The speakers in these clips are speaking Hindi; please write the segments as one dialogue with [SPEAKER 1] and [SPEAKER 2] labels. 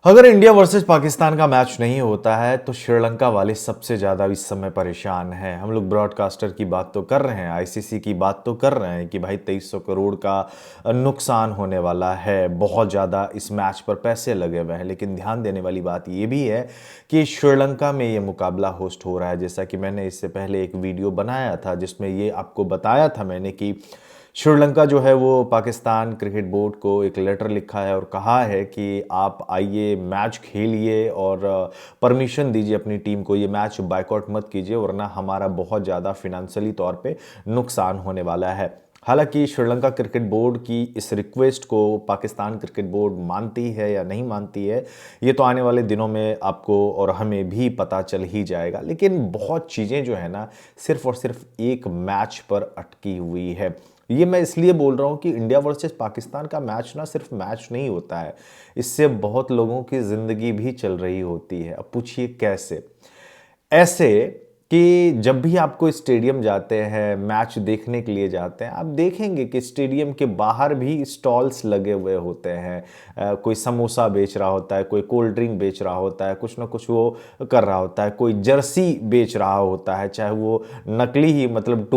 [SPEAKER 1] अगर इंडिया वर्सेस पाकिस्तान का मैच नहीं होता है तो श्रीलंका वाले सबसे ज़्यादा इस समय परेशान हैं। हम लोग ब्रॉडकास्टर की बात तो कर रहे हैं, आईसीसी की बात तो कर रहे हैं कि भाई 2300 करोड़ का नुकसान होने वाला है, बहुत ज़्यादा इस मैच पर पैसे लगे हुए हैं। लेकिन ध्यान देने वाली बात ये भी है कि श्रीलंका में ये मुकाबला होस्ट हो रहा है। जैसा कि मैंने इससे पहले एक वीडियो बनाया था जिसमें ये आपको बताया था मैंने कि श्रीलंका जो है वो पाकिस्तान क्रिकेट बोर्ड को एक लेटर लिखा है और कहा है कि आप आइए मैच खेलिए और परमिशन दीजिए अपनी टीम को, ये मैच बायकॉट मत कीजिए वरना हमारा बहुत ज़्यादा फिनेंशियली तौर पे नुकसान होने वाला है। हालांकि श्रीलंका क्रिकेट बोर्ड की इस रिक्वेस्ट को पाकिस्तान क्रिकेट बोर्ड मानती है या नहीं मानती है ये तो आने वाले दिनों में आपको और हमें भी पता चल ही जाएगा। लेकिन बहुत चीज़ें जो है ना सिर्फ और सिर्फ एक मैच पर अटकी हुई है। ये मैं इसलिए बोल रहा हूँ कि इंडिया वर्सेस पाकिस्तान का मैच ना सिर्फ मैच नहीं होता है, इससे बहुत लोगों की ज़िंदगी भी चल रही होती है। अब पूछिए कैसे? ऐसे कि जब भी आपको स्टेडियम जाते हैं, मैच देखने के लिए जाते हैं, आप देखेंगे कि स्टेडियम के बाहर भी स्टॉल्स लगे हुए होते हैं। कोई समोसा बेच रहा होता है, कोई कोल्ड ड्रिंक बेच रहा होता है, कुछ ना कुछ वो कर रहा होता है, कोई जर्सी बेच रहा होता है, चाहे वो नकली ही मतलब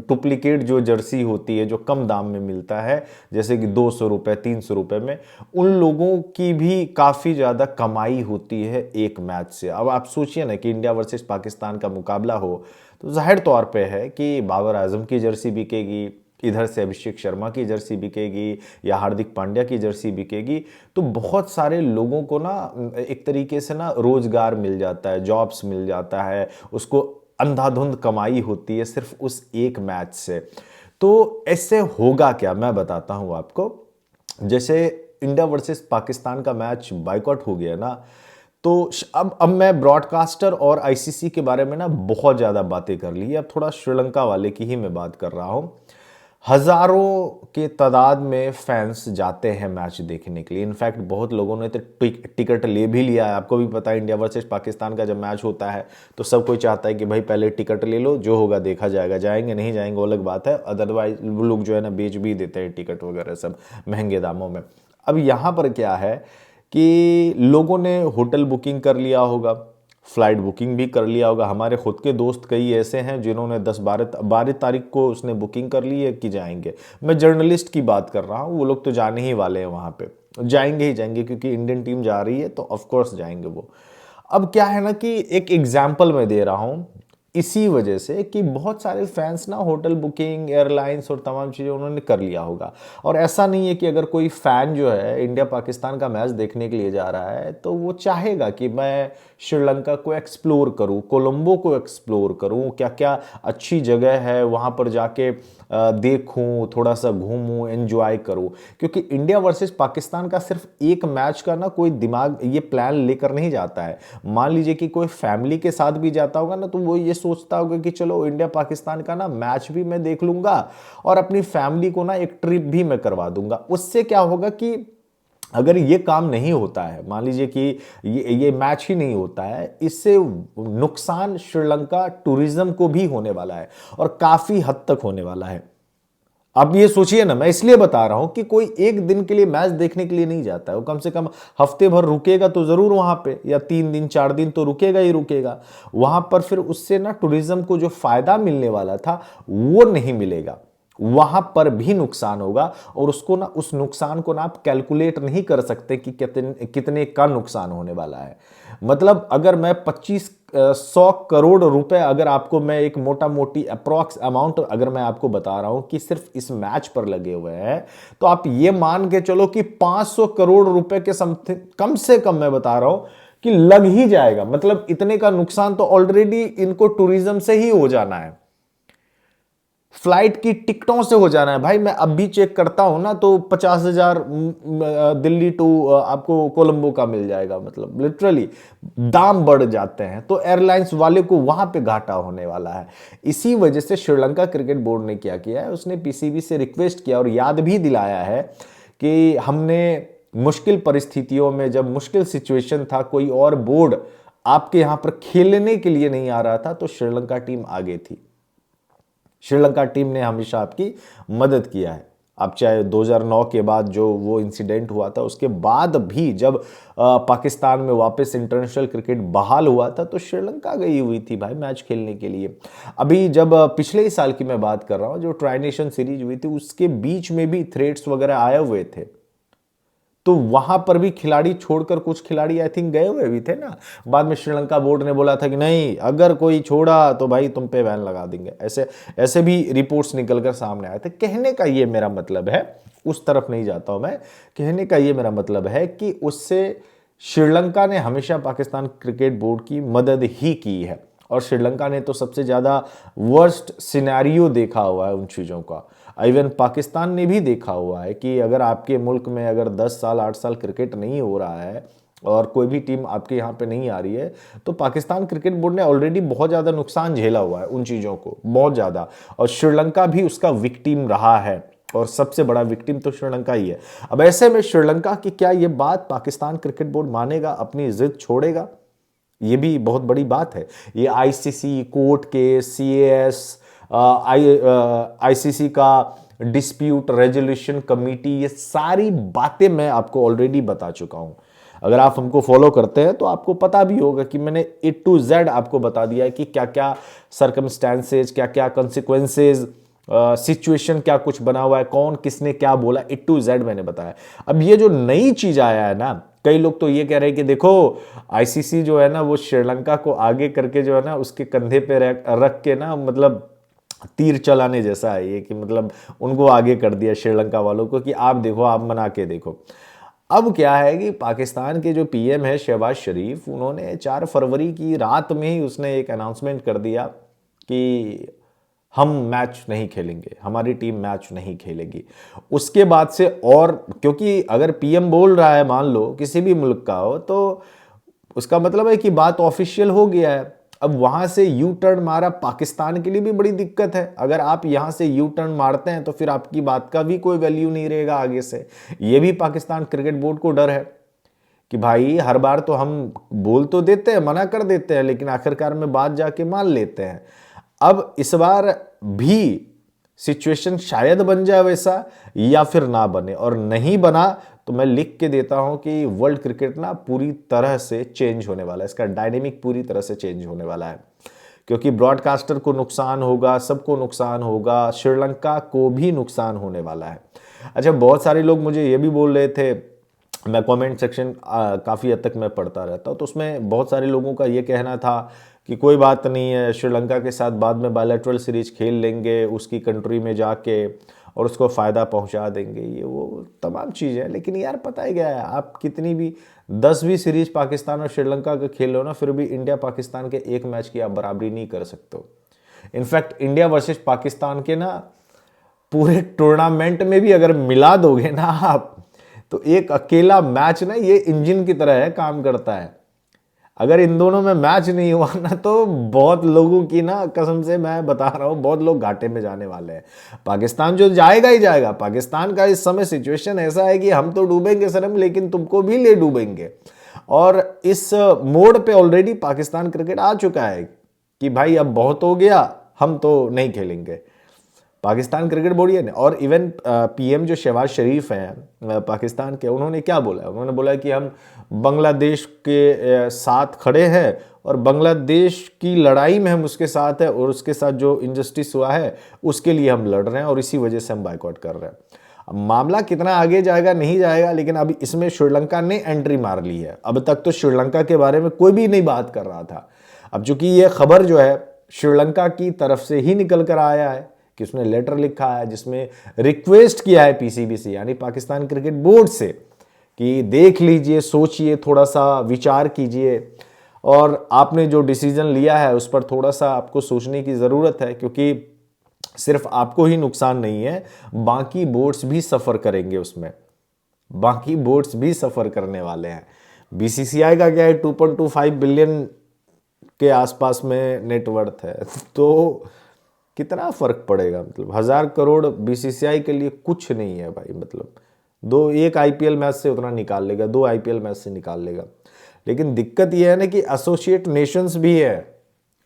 [SPEAKER 1] डुप्लीकेट जो जर्सी होती है जो कम दाम में मिलता है, जैसे कि 200 रुपये 300 रुपये में, उन लोगों की भी काफ़ी ज़्यादा कमाई होती है एक मैच से। अब आप सोचिए ना कि इंडिया वर्सेस पाकिस्तान का मुकाबला हो तो जाहिर तौर पे है कि बाबर आजम की जर्सी बिकेगी, इधर से अभिषेक शर्मा की जर्सी बिकेगी या हार्दिक पांड्या की जर्सी बिकेगी, तो बहुत सारे लोगों को ना एक तरीके से ना रोजगार मिल जाता है, जॉब्स मिल जाता है, उसको अंधाधुंध कमाई होती है सिर्फ उस एक मैच से। तो ऐसे होगा क्या मैं बताता हूं आपको। जैसे इंडिया वर्सेस पाकिस्तान का मैच बायकॉट हो गया ना, तो अब मैं ब्रॉडकास्टर और आईसीसी के बारे में ना बहुत ज़्यादा बातें कर ली, अब थोड़ा श्रीलंका वाले की ही मैं बात कर रहा हूँ। हजारों के तादाद में फैंस जाते हैं मैच देखने के लिए। इनफैक्ट बहुत लोगों ने तो टिकट ले भी लिया है। आपको भी पता है इंडिया वर्सेस पाकिस्तान का जब मैच होता है तो सब कोई चाहता है कि भाई पहले टिकट ले लो, जो होगा देखा जाएगा, जाएंगे नहीं जाएंगे वो अलग बात है, अदरवाइज वो लोग जो है ना बेच भी देते हैं टिकट वगैरह सब महंगे दामों में। अब यहाँ पर क्या है कि लोगों ने होटल बुकिंग कर लिया होगा, फ्लाइट बुकिंग भी कर लिया होगा। हमारे खुद के दोस्त कई ऐसे हैं जिन्होंने 10-12 तारीख को उसने बुकिंग कर ली है कि जाएंगे। मैं जर्नलिस्ट की बात कर रहा हूँ, वो लोग तो जाने ही वाले हैं, वहाँ पे जाएंगे ही जाएंगे क्योंकि इंडियन टीम जा रही है तो ऑफकोर्स जाएंगे वो। अब क्या है ना कि एक एग्जाम्पल मैं दे रहा हूँ इसी वजह से कि बहुत सारे फैंस ना होटल बुकिंग, एयरलाइंस और तमाम चीज़ें उन्होंने कर लिया होगा। और ऐसा नहीं है कि अगर कोई फ़ैन जो है इंडिया पाकिस्तान का मैच देखने के लिए जा रहा है तो वो चाहेगा कि मैं श्रीलंका को एक्सप्लोर करूं, कोलंबो को एक्सप्लोर करूं, क्या क्या अच्छी जगह है वहां पर जाके देखूं, थोड़ा सा घूमूं, एंजॉय करूं। क्योंकि इंडिया वर्सेस पाकिस्तान का सिर्फ एक मैच का ना कोई दिमाग ये प्लान लेकर नहीं जाता है। मान लीजिए कि कोई फैमिली के साथ भी जाता होगा ना तो वो ये सोचता होगा कि चलो इंडिया पाकिस्तान का ना मैच भी मैं देख लूंगा और अपनी फैमिली को ना एक ट्रिप भी मैं करवा दूंगा। उससे क्या होगा कि अगर ये काम नहीं होता है, मान लीजिए कि ये मैच ही नहीं होता है, इससे नुकसान श्रीलंका टूरिज्म को भी होने वाला है और काफी हद तक होने वाला है। अब ये सोचिए ना, मैं इसलिए बता रहा हूं कि कोई एक दिन के लिए मैच देखने के लिए नहीं जाता है, वो कम से कम हफ्ते भर रुकेगा तो जरूर वहां पे, या 3 दिन 4 दिन तो रुकेगा ही रुकेगा वहां पर। फिर उससे ना टूरिज्म को जो फायदा मिलने वाला था वो नहीं मिलेगा, वहां पर भी नुकसान होगा। और उसको ना उस नुकसान को ना आप कैलकुलेट नहीं कर सकते कि कितने कितने का नुकसान होने वाला है। मतलब अगर मैं 2500 करोड़ रुपए अगर आपको मैं एक मोटा मोटी अप्रॉक्स अमाउंट अगर मैं आपको बता रहा हूं कि सिर्फ इस मैच पर लगे हुए हैं, तो आप ये मान के चलो कि 500 करोड़ रुपए के समथिंग कम से कम मैं बता रहा हूं कि लग ही जाएगा। मतलब इतने का नुकसान तो ऑलरेडी इनको टूरिज्म से ही हो जाना है, फ्लाइट की टिकटों से हो जाना है। भाई मैं अब भी चेक करता हूं ना तो 50,000 दिल्ली टू आपको कोलंबो का मिल जाएगा। मतलब लिटरली दाम बढ़ जाते हैं, तो एयरलाइंस वाले को वहां पे घाटा होने वाला है। इसी वजह से श्रीलंका क्रिकेट बोर्ड ने क्या किया है, उसने पीसीबी से रिक्वेस्ट किया और याद भी दिलाया है कि हमने मुश्किल परिस्थितियों में, जब मुश्किल सिचुएशन था, कोई और बोर्ड आपके यहां पर खेलने के लिए नहीं आ रहा था तो श्रीलंका टीम आगे थी। श्रीलंका टीम ने हमेशा आपकी मदद किया है। आप चाहे 2009 के बाद जो वो इंसिडेंट हुआ था उसके बाद भी जब पाकिस्तान में वापस इंटरनेशनल क्रिकेट बहाल हुआ था तो श्रीलंका गई हुई थी भाई मैच खेलने के लिए। अभी जब पिछले ही साल की मैं बात कर रहा हूँ, जो ट्राई नेशन सीरीज हुई थी उसके बीच में भी थ्रेट्स वगैरह आए हुए थे, तो वहां पर भी खिलाड़ी छोड़कर कुछ खिलाड़ी आई थिंक गए हुए भी थे ना। बाद में श्रीलंका बोर्ड ने बोला था कि नहीं, अगर कोई छोड़ा तो भाई तुम पे बैन लगा देंगे। ऐसे ऐसे भी रिपोर्ट्स निकलकर सामने आए थे। कहने का ये मेरा मतलब है, उस तरफ नहीं जाता हूं मैं, कहने का ये मेरा मतलब है कि उससे श्रीलंका ने हमेशा पाकिस्तान क्रिकेट बोर्ड की मदद ही की है, और श्रीलंका ने तो सबसे ज़्यादा वर्स्ट सिनेरियो देखा हुआ है उन चीज़ों का। इवन पाकिस्तान ने भी देखा हुआ है कि अगर आपके मुल्क में अगर 10 साल 8 साल क्रिकेट नहीं हो रहा है और कोई भी टीम आपके यहाँ पे नहीं आ रही है, तो पाकिस्तान क्रिकेट बोर्ड ने ऑलरेडी बहुत ज़्यादा नुकसान झेला हुआ है उन चीज़ों को, बहुत ज़्यादा। और श्रीलंका भी उसका विक्टिम रहा है, और सबसे बड़ा विक्टिम तो श्रीलंका ही है। अब ऐसे में श्रीलंका की क्या ये बात पाकिस्तान क्रिकेट बोर्ड मानेगा, अपनी जिद छोड़ेगा? ये भी बहुत बड़ी बात है। ये ICC court case, CAS, ICC का डिस्प्यूट रेजोल्यूशन कमेटी, ये सारी बातें मैं आपको ऑलरेडी बता चुका हूं। अगर आप हमको फॉलो करते हैं तो आपको पता भी होगा कि मैंने A to Z आपको बता दिया है कि क्या क्या सर्कमस्टेंसेज, क्या क्या कंसिक्वेंसेज, सिचुएशन क्या कुछ बना हुआ है, कौन किसने क्या बोला, A to Z मैंने बताया। अब ये जो नई चीज आया है ना, कई लोग तो ये कह रहे हैं कि देखो आईसीसी जो है ना वो श्रीलंका को आगे करके जो है ना उसके कंधे पे रख के ना, मतलब तीर चलाने जैसा है ये, कि मतलब उनको आगे कर दिया श्रीलंका वालों को कि आप देखो, आप मना के देखो। अब क्या है कि पाकिस्तान के जो पीएम है शहबाज शरीफ, उन्होंने 4 फरवरी की रात में ही उसने एक अनाउंसमेंट कर दिया कि हम मैच नहीं खेलेंगे, हमारी टीम मैच नहीं खेलेगी। उसके बाद से, और क्योंकि अगर पीएम बोल रहा है, मान लो किसी भी मुल्क का हो, तो उसका मतलब है कि बात ऑफिशियल हो गया है। अब वहां से यू टर्न मारा, पाकिस्तान के लिए भी बड़ी दिक्कत है। अगर आप यहां से यू टर्न मारते हैं तो फिर आपकी बात का भी कोई वैल्यू नहीं रहेगा आगे से। ये भी पाकिस्तान क्रिकेट बोर्ड को डर है कि भाई हर बार तो हम बोल तो देते हैं, मना कर देते हैं, लेकिन आखिरकार में बात जाके मान लेते हैं। अब इस बार भी सिचुएशन शायद बन जाए वैसा, या फिर ना बने, और नहीं बना तो मैं लिख के देता हूं कि वर्ल्ड क्रिकेट ना पूरी तरह से चेंज होने वाला है, इसका डायनेमिक पूरी तरह से चेंज होने वाला है। क्योंकि ब्रॉडकास्टर को नुकसान होगा, सबको नुकसान होगा, श्रीलंका को भी नुकसान होने वाला है। अच्छा, बहुत सारे लोग मुझे ये भी बोल रहे थे, मैं कमेंट सेक्शन काफ़ी हद तक मैं पढ़ता रहता हूँ, तो उसमें बहुत सारे लोगों का ये कहना था कि कोई बात नहीं है, श्रीलंका के साथ बाद में बायलैटरल सीरीज खेल लेंगे उसकी कंट्री में जाके, और उसको फ़ायदा पहुंचा देंगे, ये वो तमाम चीज़ है। लेकिन यार पता ही क्या है, आप कितनी भी 10 भी सीरीज पाकिस्तान और श्रीलंका का खेल लो ना, फिर भी इंडिया पाकिस्तान के एक मैच की आप बराबरी नहीं कर सकते हो। इनफैक्ट इंडिया वर्सेस पाकिस्तान के ना पूरे टूर्नामेंट में भी अगर मिला दोगे ना आप, तो एक अकेला मैच ना ये इंजन की तरह है, काम करता है। अगर इन दोनों में मैच नहीं हुआ ना, तो बहुत लोगों की ना, कसम से मैं बता रहा हूं, बहुत लोग घाटे में जाने वाले हैं। पाकिस्तान जो जाएगा ही जाएगा। पाकिस्तान का इस समय सिचुएशन ऐसा है कि हम तो डूबेंगे शर्म, लेकिन तुमको भी ले डूबेंगे। और इस मोड पे ऑलरेडी पाकिस्तान क्रिकेट आ चुका है कि भाई अब बहुत हो गया, हम तो नहीं खेलेंगे। पाकिस्तान क्रिकेट बोर्ड ने, और इवन पीएम जो शहबाज शरीफ हैं पाकिस्तान के, उन्होंने क्या बोला है? उन्होंने बोला कि हम बांग्लादेश के साथ खड़े हैं, और बांग्लादेश की लड़ाई में हम उसके साथ हैं, और उसके साथ जो इनजस्टिस हुआ है उसके लिए हम लड़ रहे हैं, और इसी वजह से हम बाइकआउट कर रहे हैं। अब मामला कितना आगे जाएगा नहीं जाएगा, लेकिन अभी इसमें श्रीलंका ने एंट्री मार ली है। अब तक तो श्रीलंका के बारे में कोई भी नहीं बात कर रहा था। अब चूंकि ये खबर जो है श्रीलंका की तरफ से ही निकल कर आया है कि उसने लेटर लिखा है जिसमें रिक्वेस्ट किया है पीसीबी से, यानी पाकिस्तान क्रिकेट बोर्ड से, कि देख लीजिए, सोचिए, थोड़ा सा विचार कीजिए, और आपने जो डिसीजन लिया है उस पर थोड़ा सा आपको सोचने की ज़रूरत है, क्योंकि सिर्फ आपको ही नुकसान नहीं है, बाकी बोर्ड्स भी सफ़र करेंगे उसमें, बाकी बोर्ड्स भी सफ़र करने वाले हैं। बीसीसीआई का क्या है, 2.25 बिलियन के आसपास में नेटवर्थ है, तो कितना फर्क पड़ेगा? मतलब 1000 करोड़ बीसीसीआई के लिए कुछ नहीं है भाई। मतलब एक आईपीएल मैच से उतना निकाल लेगा, 2 आईपीएल मैच से निकाल लेगा। लेकिन दिक्कत यह है ना कि एसोसिएट नेशंस भी है।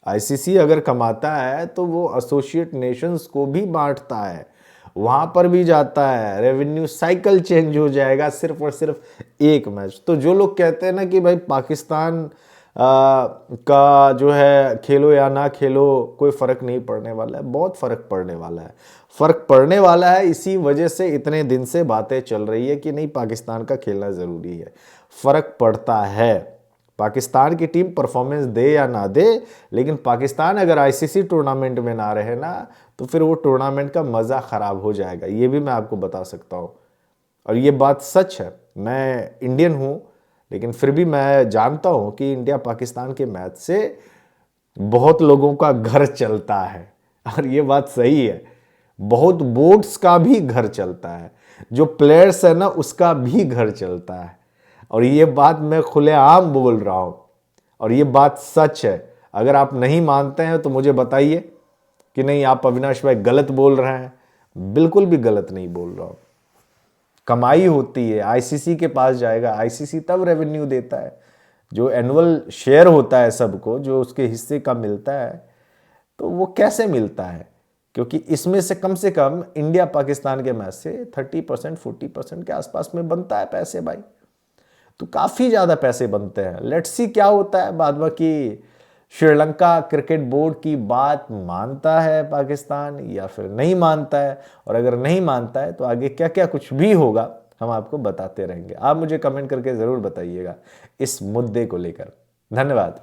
[SPEAKER 1] आईसीसी अगर कमाता है तो वो एसोसिएट नेशंस को भी बांटता है, वहां पर भी जाता है, रेवेन्यू साइकिल चेंज हो जाएगा सिर्फ और सिर्फ एक मैच। तो जो लोग कहते हैं ना कि भाई पाकिस्तान का जो है खेलो या ना खेलो कोई फर्क नहीं पड़ने वाला है, बहुत फर्क पड़ने वाला है। फर्क पड़ने वाला है, इसी वजह से इतने दिन से बातें चल रही है कि नहीं पाकिस्तान का खेलना जरूरी है। फर्क पड़ता है, पाकिस्तान की टीम परफॉर्मेंस दे या ना दे, लेकिन पाकिस्तान अगर आईसीसी टूर्नामेंट में ना रहे ना तो फिर वो टूर्नामेंट का मज़ा ख़राब हो जाएगा, ये भी मैं आपको बता सकता हूँ। और ये बात सच है, मैं इंडियन हूँ लेकिन फिर भी मैं जानता हूँ कि इंडिया पाकिस्तान के मैच से बहुत लोगों का घर चलता है, और ये बात सही है। बहुत बोर्ड्स का भी घर चलता है, जो प्लेयर्स है ना उसका भी घर चलता है, और ये बात मैं खुलेआम बोल रहा हूं, और ये बात सच है। अगर आप नहीं मानते हैं तो मुझे बताइए कि नहीं आप अविनाश भाई गलत बोल रहे हैं। बिल्कुल भी गलत नहीं बोल रहा हूं। कमाई होती है, आईसीसी के पास जाएगा, आईसीसी तब रेवेन्यू देता है, जो एनुअल शेयर होता है सबको, जो उसके हिस्से का मिलता है, तो वो कैसे मिलता है? क्योंकि इसमें से कम इंडिया पाकिस्तान के मैच से 30% 40% के आसपास में बनता है पैसे भाई। तो काफी ज्यादा पैसे बनते हैं। लेट्स सी क्या होता है बाद में, कि श्रीलंका क्रिकेट बोर्ड की बात मानता है पाकिस्तान या फिर नहीं मानता है, और अगर नहीं मानता है तो आगे क्या क्या कुछ भी होगा हम आपको बताते रहेंगे। आप मुझे कमेंट करके जरूर बताइएगा इस मुद्दे को लेकर। धन्यवाद।